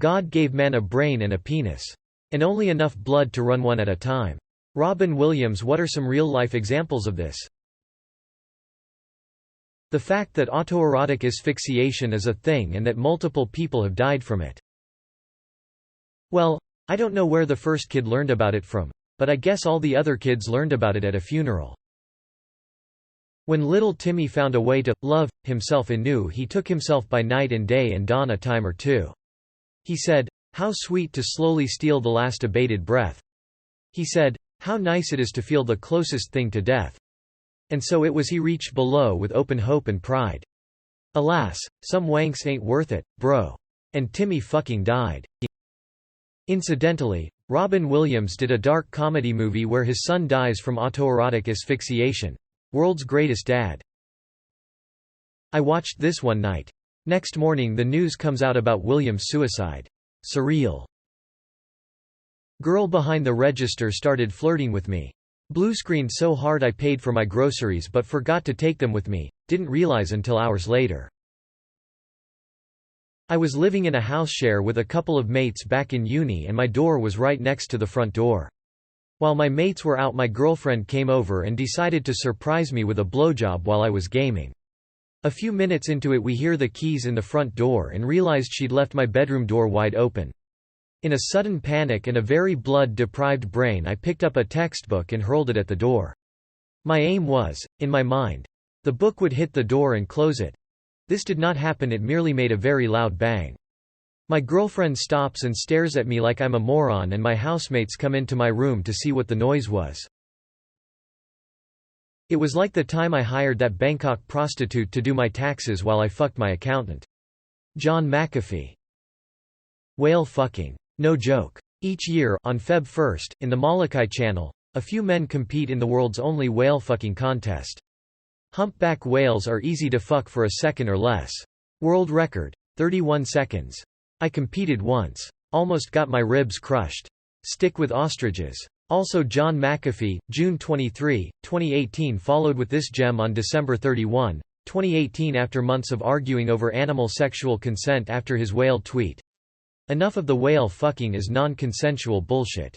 God gave man a brain and a penis. And only enough blood to run one at a time. Robin Williams. What are some real-life examples of this? The fact that autoerotic asphyxiation is a thing and that multiple people have died from it. Well, I don't know where the first kid learned about it from, but I guess all the other kids learned about it at a funeral. When little Timmy found a way to love himself anew, he took himself by night and day and dawn a time or two. He said, "How sweet to slowly steal the last abated breath." He said, "How nice it is to feel the closest thing to death." And so it was he reached below with open hope and pride. Alas, some wanks ain't worth it, bro. And Timmy fucking died. Incidentally, Robin Williams did a dark comedy movie where his son dies from autoerotic asphyxiation. World's Greatest Dad. I watched this one night. Next morning the news comes out about Williams' suicide. Surreal. Girl behind the register started flirting with me. Bluescreened so hard I paid for my groceries but forgot to take them with me, didn't realize until hours later. I was living in a house share with a couple of mates back in uni and my door was right next to the front door. While my mates were out, my girlfriend came over and decided to surprise me with a blowjob while I was gaming. A few minutes into it we hear the keys in the front door and realized she'd left my bedroom door wide open. In a sudden panic and a very blood-deprived brain I picked up a textbook and hurled it at the door. My aim was, in my mind, the book would hit the door and close it. This did not happen, it merely made a very loud bang. My girlfriend stops and stares at me like I'm a moron and my housemates come into my room to see what the noise was. It was like the time I hired that Bangkok prostitute to do my taxes while I fucked my accountant. John McAfee. Whale fucking. No joke. Each year, on Feb 1st, in the Molokai Channel, a few men compete in the world's only whale fucking contest. Humpback whales are easy to fuck for a second or less. World record, 31 seconds. I competed once. Almost got my ribs crushed. Stick with ostriches. Also John McAfee, June 23, 2018 followed with this gem on December 31, 2018 after months of arguing over animal sexual consent after his whale tweet. Enough of the whale fucking is non-consensual bullshit.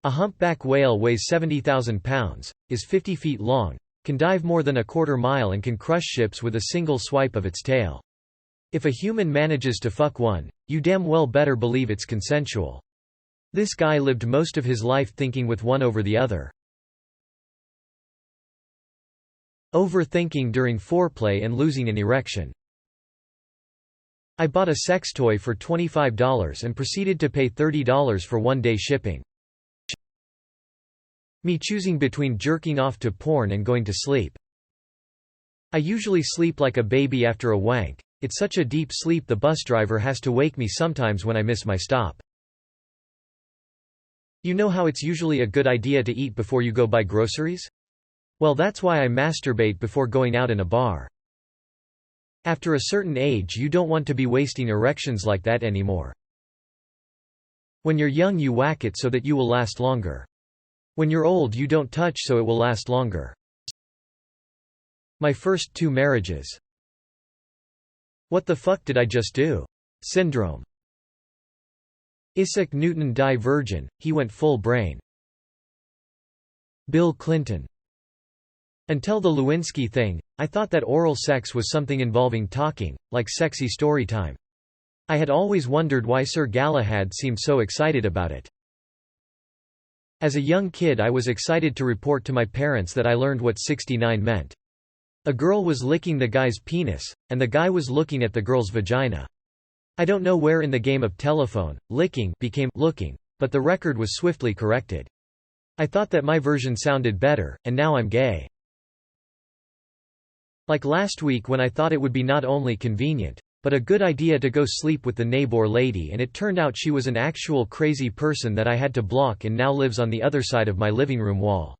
A humpback whale weighs 70,000 pounds, is 50 feet long, can dive more than a quarter mile and can crush ships with a single swipe of its tail. If a human manages to fuck one, you damn well better believe it's consensual. This guy lived most of his life thinking with one over the other. Overthinking during foreplay and losing an erection. I bought a sex toy for $25 and proceeded to pay $30 for one-day shipping. Me choosing between jerking off to porn and going to sleep. I usually sleep like a baby after a wank. It's such a deep sleep the bus driver has to wake me sometimes when I miss my stop. You know how it's usually a good idea to eat before you go buy groceries? Well, that's why I masturbate before going out in a bar. After a certain age you don't want to be wasting erections like that anymore. When you're young you whack it so that you will last longer. When you're old you don't touch so it will last longer. My first 2 marriages. What the fuck did I just do? Syndrome. Isaac Newton die virgin, he went full brain. Bill Clinton. Until the Lewinsky thing, I thought that oral sex was something involving talking, like sexy story time. I had always wondered why Sir Galahad seemed so excited about it. As a young kid I was excited to report to my parents that I learned what 69 meant. A girl was licking the guy's penis, and the guy was looking at the girl's vagina. I don't know where in the game of telephone, licking became looking, but the record was swiftly corrected. I thought that my version sounded better, and now I'm gay. Like last week when I thought it would be not only convenient, but a good idea to go sleep with the neighbor lady and it turned out she was an actual crazy person that I had to block and now lives on the other side of my living room wall.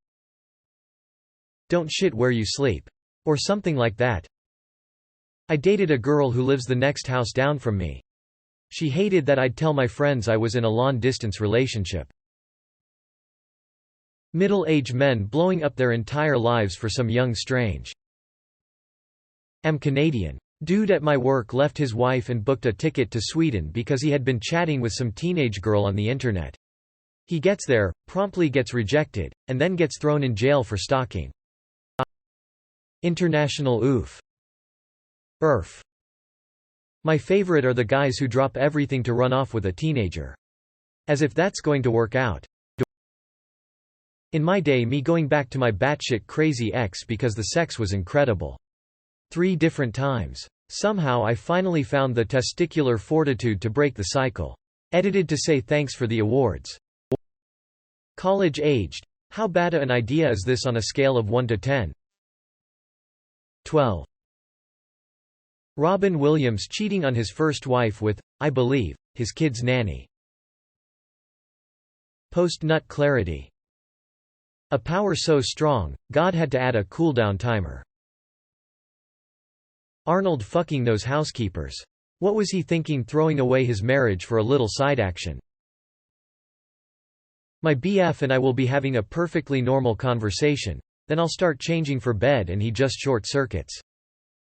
Don't shit where you sleep. Or something like that. I dated a girl who lives the next house down from me. She hated that I'd tell my friends I was in a long-distance relationship. Middle-aged men blowing up their entire lives for some young strange. I'm Canadian. Dude at my work left his wife and booked a ticket to Sweden because he had been chatting with some teenage girl on the internet. He gets there, promptly gets rejected, and then gets thrown in jail for stalking. International oof. ERF. My favorite are the guys who drop everything to run off with a teenager. As if that's going to work out. In my day, me going back to my batshit crazy ex because the sex was incredible. 3 different times. Somehow I finally found the testicular fortitude to break the cycle. Edited to say thanks for the awards. College aged. How bad an idea is this on a scale of 1 to 10? 12. Robin Williams cheating on his first wife with, I believe, his kid's nanny. Post-nut clarity. A power so strong, God had to add a cooldown timer. Arnold fucking those housekeepers. What was he thinking throwing away his marriage for a little side action? My BF and I will be having a perfectly normal conversation, then I'll start changing for bed and he just short circuits.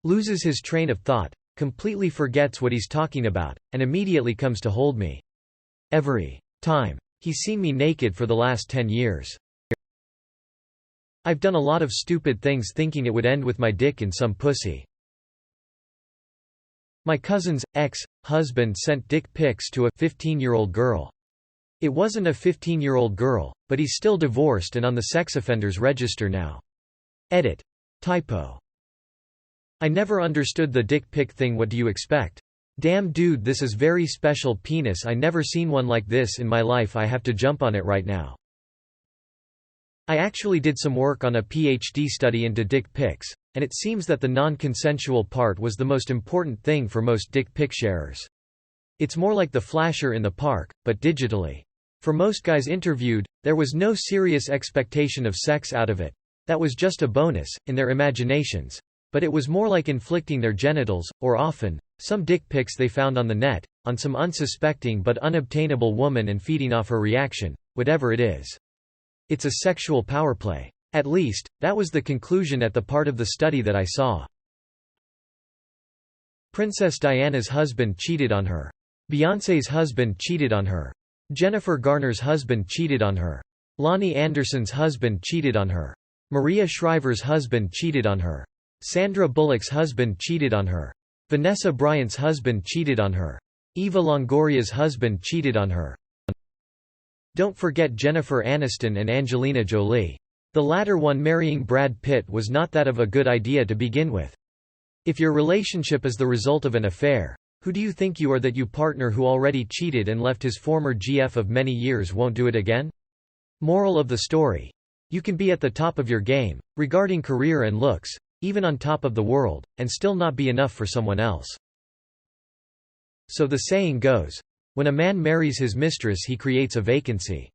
Loses his train of thought, completely forgets what he's talking about, and immediately comes to hold me. Every time. He's seen me naked for the last 10 years. I've done a lot of stupid things thinking it would end with my dick in some pussy. My cousin's ex-husband sent dick pics to a 15-year-old girl. It wasn't a 15-year-old girl, but he's still divorced and on the sex offenders register now. Edit. Typo. I never understood the dick pic thing. What do you expect? Damn dude, this is very special penis. I never seen one like this in my life. I have to jump on it right now. I actually did some work on a PhD study into dick pics, and it seems that the non-consensual part was the most important thing for most dick pic sharers. It's more like the flasher in the park, but digitally. For most guys interviewed, there was no serious expectation of sex out of it. That was just a bonus, in their imaginations. But it was more like inflicting their genitals, or often, some dick pics they found on the net, on some unsuspecting but unobtainable woman and feeding off her reaction, whatever it is. It's a sexual power play. At least, that was the conclusion at the part of the study that I saw. Princess Diana's husband cheated on her. Beyoncé's husband cheated on her. Jennifer Garner's husband cheated on her. Lonnie Anderson's husband cheated on her. Maria Shriver's husband cheated on her. Sandra Bullock's husband cheated on her. Vanessa Bryant's husband cheated on her. Eva Longoria's husband cheated on her. Don't forget Jennifer Aniston and Angelina Jolie. The latter one marrying Brad Pitt was not that of a good idea to begin with. If your relationship is the result of an affair, who do you think you are that your partner who already cheated and left his former GF of many years won't do it again? Moral of the story. You can be at the top of your game, regarding career and looks, even on top of the world, and still not be enough for someone else. So the saying goes, when a man marries his mistress he creates a vacancy.